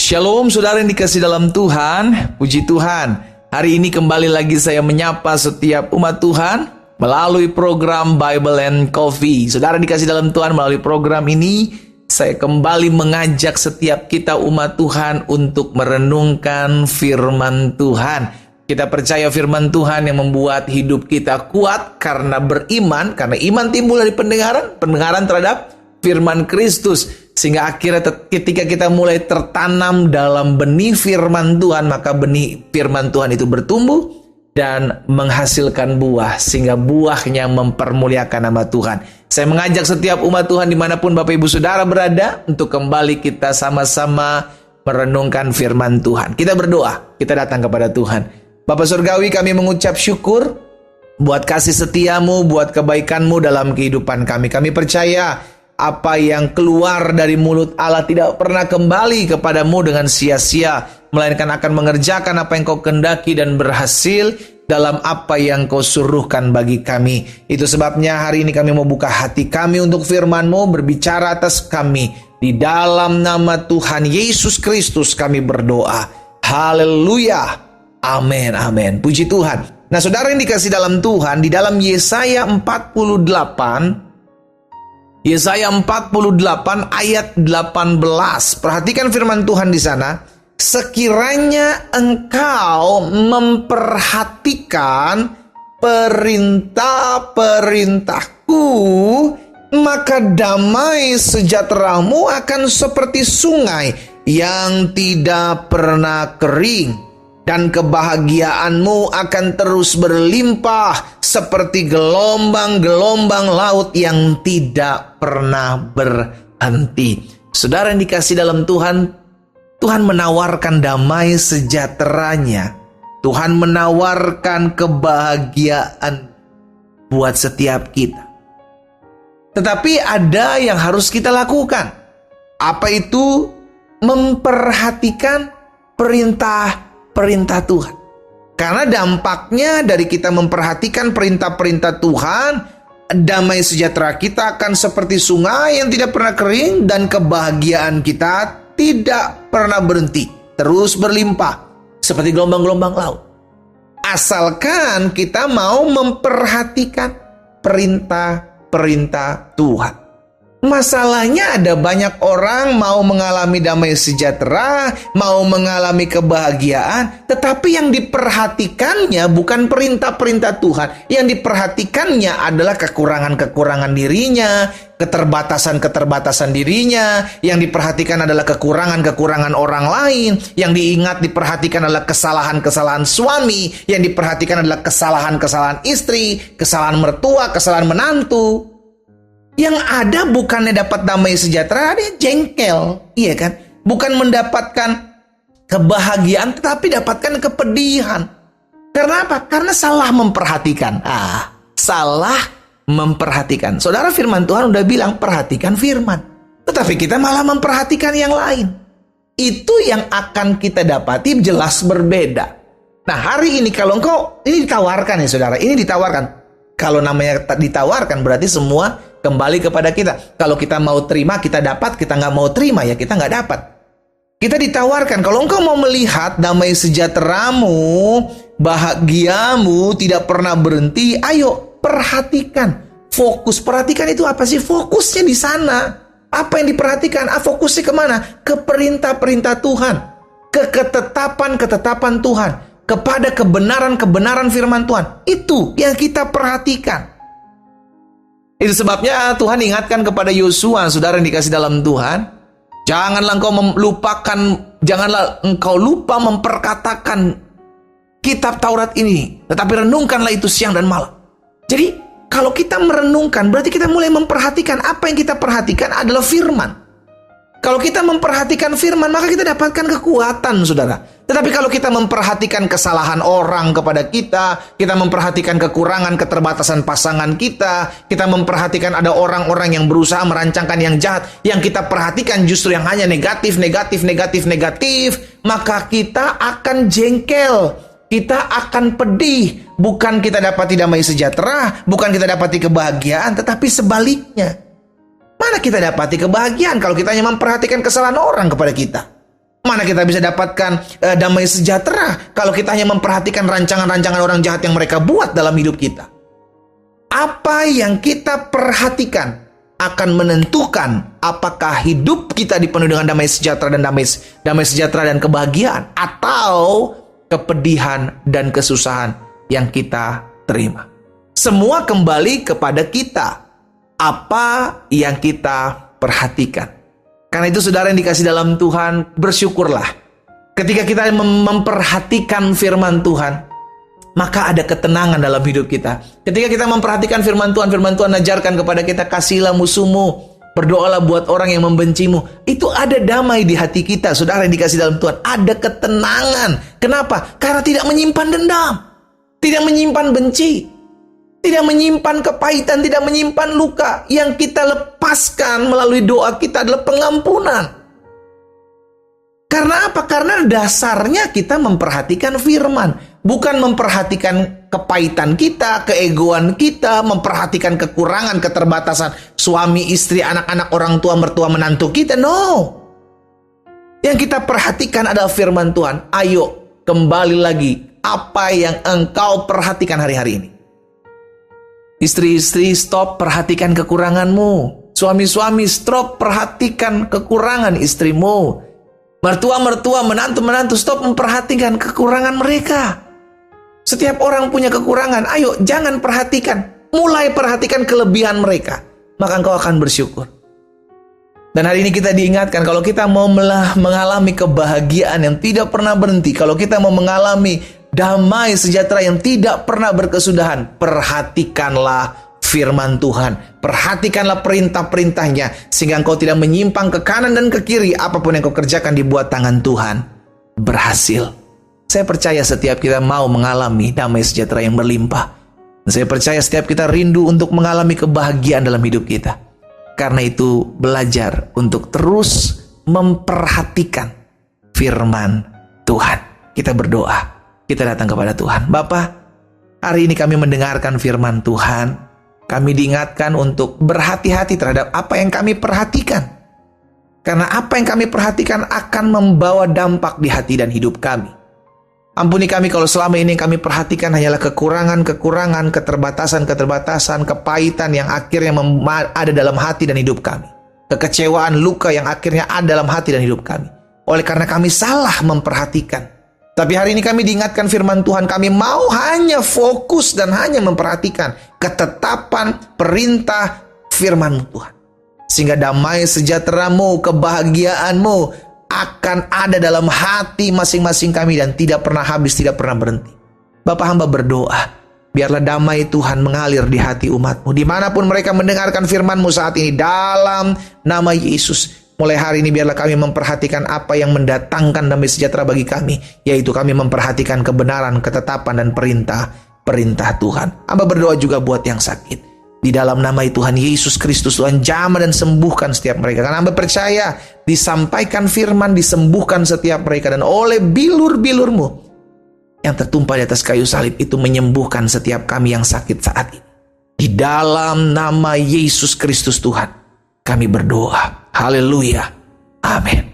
Shalom saudara yang dikasih dalam Tuhan, puji Tuhan. Hari ini kembali lagi saya menyapa setiap umat Tuhan melalui program Bible and Coffee. Saudara dikasih dalam Tuhan, melalui program ini saya kembali mengajak setiap kita umat Tuhan untuk merenungkan firman Tuhan. Kita percaya firman Tuhan yang membuat hidup kita kuat karena beriman, karena iman timbul dari pendengaran terhadap firman Kristus. Sehingga akhirnya ketika kita mulai tertanam dalam benih firman Tuhan, maka benih firman Tuhan itu bertumbuh dan menghasilkan buah. Sehingga buahnya mempermuliakan nama Tuhan. Saya mengajak setiap umat Tuhan dimanapun Bapak Ibu Saudara berada, untuk kembali kita sama-sama merenungkan firman Tuhan. Kita berdoa, kita datang kepada Tuhan. Bapa Surgawi, kami mengucap syukur buat kasih setiamu, buat kebaikanmu dalam kehidupan kami. Kami percaya apa yang keluar dari mulut Allah tidak pernah kembali kepadamu dengan sia-sia, melainkan akan mengerjakan apa yang kau kehendaki dan berhasil dalam apa yang kau suruhkan bagi kami. Itu sebabnya hari ini kami mau buka hati kami untuk firman-Mu, berbicara atas kami. Di dalam nama Tuhan Yesus Kristus kami berdoa. Haleluya. Amin, amin. Puji Tuhan. Nah saudara yang dikasih dalam Tuhan, di dalam Yesaya 48 ayat 18. Perhatikan firman Tuhan di sana. Sekiranya engkau memperhatikan perintah-perintahku, maka damai sejahteramu akan seperti sungai yang tidak pernah kering. Dan kebahagiaanmu akan terus berlimpah seperti gelombang-gelombang laut yang tidak pernah berhenti. Saudara yang dikasih dalam Tuhan, Tuhan menawarkan damai sejahteranya. Tuhan menawarkan kebahagiaan buat setiap kita. Tetapi ada yang harus kita lakukan. Apa itu? Memperhatikan perintah Tuhan. Karena dampaknya dari kita memperhatikan perintah-perintah Tuhan, damai sejahtera kita akan seperti sungai yang tidak pernah kering, dan kebahagiaan kita tidak pernah berhenti, terus berlimpah seperti gelombang-gelombang laut. Asalkan kita mau memperhatikan perintah-perintah Tuhan. Masalahnya ada banyak orang mau mengalami damai sejahtera, mau mengalami kebahagiaan, tetapi yang diperhatikannya bukan perintah-perintah Tuhan. Yang diperhatikannya adalah kekurangan-kekurangan dirinya, keterbatasan-keterbatasan dirinya. Yang diperhatikan adalah kekurangan-kekurangan orang lain. Yang diperhatikan adalah kesalahan-kesalahan suami. Yang diperhatikan adalah kesalahan-kesalahan istri, kesalahan mertua, kesalahan menantu. Yang ada bukannya dapat damai sejahtera, dia jengkel, iya kan? Bukan mendapatkan kebahagiaan, tetapi dapatkan kepedihan. Karena apa? Karena salah memperhatikan. Salah memperhatikan. Saudara, firman Tuhan udah bilang, perhatikan firman. Tetapi kita malah memperhatikan yang lain. Itu yang akan kita dapati jelas berbeda. Nah, hari ini kalau engkau, ini ditawarkan ya saudara, ini ditawarkan. Kalau namanya ditawarkan berarti semua kembali kepada kita. Kalau kita mau terima, kita dapat. Kita nggak mau terima, ya kita nggak dapat. Kita ditawarkan, kalau engkau mau melihat damai sejahteramu, bahagiamu tidak pernah berhenti, ayo perhatikan. Fokus, perhatikan itu apa sih? Fokusnya di sana. Apa yang diperhatikan? Fokusnya kemana? Ke perintah-perintah Tuhan. Ke ketetapan-ketetapan Tuhan. Kepada kebenaran-kebenaran firman Tuhan. Itu yang kita perhatikan. Itu sebabnya Tuhan ingatkan kepada Yosua, saudara yang dikasih dalam Tuhan, janganlah engkau lupa memperkatakan kitab Taurat ini, tetapi renungkanlah itu siang dan malam. Jadi kalau kita merenungkan, berarti kita mulai memperhatikan. Apa yang kita perhatikan adalah firman. Kalau kita memperhatikan firman, maka kita dapatkan kekuatan, saudara. Tetapi kalau kita memperhatikan kesalahan orang kepada kita, kita memperhatikan kekurangan, keterbatasan pasangan kita, kita memperhatikan ada orang-orang yang berusaha merancangkan yang jahat, yang kita perhatikan justru yang hanya negatif, maka kita akan jengkel, kita akan pedih. Bukan kita dapati damai sejahtera, bukan kita dapati kebahagiaan, tetapi sebaliknya. Mana kita dapati kebahagiaan kalau kita hanya memperhatikan kesalahan orang kepada kita? Mana kita bisa dapatkan damai sejahtera kalau kita hanya memperhatikan rancangan-rancangan orang jahat yang mereka buat dalam hidup kita. Apa yang kita perhatikan akan menentukan apakah hidup kita dipenuhi dengan damai sejahtera dan kebahagiaan, atau kepedihan dan kesusahan yang kita terima. Semua kembali kepada kita. Apa yang kita perhatikan. Karena itu saudara yang dikasih dalam Tuhan, bersyukurlah. Ketika kita memperhatikan firman Tuhan, maka ada ketenangan dalam hidup kita. Ketika kita memperhatikan firman Tuhan ajarkan kepada kita, kasihilah musuhmu, berdoalah buat orang yang membencimu. Itu ada damai di hati kita, saudara yang dikasih dalam Tuhan. Ada ketenangan. Kenapa? Karena tidak menyimpan dendam, tidak menyimpan benci, tidak menyimpan kepahitan, tidak menyimpan luka. Yang kita lepaskan melalui doa kita adalah pengampunan. Karena apa? Karena dasarnya kita memperhatikan firman. Bukan memperhatikan kepahitan kita, keegoan kita, memperhatikan kekurangan, keterbatasan suami, istri, anak-anak, orang tua, mertua, menantu kita. No. Yang kita perhatikan adalah firman Tuhan. Ayo, kembali lagi. Apa yang engkau perhatikan hari-hari ini? Istri-istri, stop perhatikan kekuranganmu. Suami-suami, stop perhatikan kekurangan istrimu. Mertua-mertua, menantu-menantu, stop memperhatikan kekurangan mereka. Setiap orang punya kekurangan. Ayo, jangan perhatikan. Mulai perhatikan kelebihan mereka. Maka engkau akan bersyukur. Dan hari ini kita diingatkan, kalau kita mau mengalami kebahagiaan yang tidak pernah berhenti, kalau kita mau mengalami damai sejahtera yang tidak pernah berkesudahan, perhatikanlah firman Tuhan. Perhatikanlah perintah-perintahnya, sehingga engkau tidak menyimpang ke kanan dan ke kiri. Apapun yang kau kerjakan dibuat tangan Tuhan berhasil. Saya percaya setiap kita mau mengalami damai sejahtera yang berlimpah. Dan saya percaya setiap kita rindu untuk mengalami kebahagiaan dalam hidup kita. Karena itu belajar untuk terus memperhatikan firman Tuhan. Kita berdoa. Kita datang kepada Tuhan. Bapa, hari ini kami mendengarkan firman Tuhan. Kami diingatkan untuk berhati-hati terhadap apa yang kami perhatikan. Karena apa yang kami perhatikan akan membawa dampak di hati dan hidup kami. Ampuni kami kalau selama ini yang kami perhatikan hanyalah kekurangan-kekurangan, keterbatasan-keterbatasan, kepahitan yang akhirnya ada dalam hati dan hidup kami. Kekecewaan, luka yang akhirnya ada dalam hati dan hidup kami. Oleh karena kami salah memperhatikan. Tapi hari ini kami diingatkan firman Tuhan, kami mau hanya fokus dan hanya memperhatikan ketetapan perintah firman Tuhan. Sehingga damai sejahtera-Mu, kebahagiaan-Mu akan ada dalam hati masing-masing kami dan tidak pernah habis, tidak pernah berhenti. Bapa, hamba berdoa, biarlah damai Tuhan mengalir di hati umat-Mu. Dimanapun mereka mendengarkan firman-Mu saat ini, dalam nama Yesus. Mulai hari ini biarlah kami memperhatikan apa yang mendatangkan damai sejahtera bagi kami, yaitu kami memperhatikan kebenaran, ketetapan, dan perintah Tuhan. Hamba berdoa juga buat yang sakit. Di dalam nama Tuhan Yesus Kristus, Tuhan jamah dan sembuhkan setiap mereka. Karena hamba percaya disampaikan firman, disembuhkan setiap mereka. Dan oleh bilur-bilur-Mu yang tertumpah di atas kayu salib itu menyembuhkan setiap kami yang sakit saat ini. Di dalam nama Yesus Kristus Tuhan, kami berdoa. Haleluya. Amin.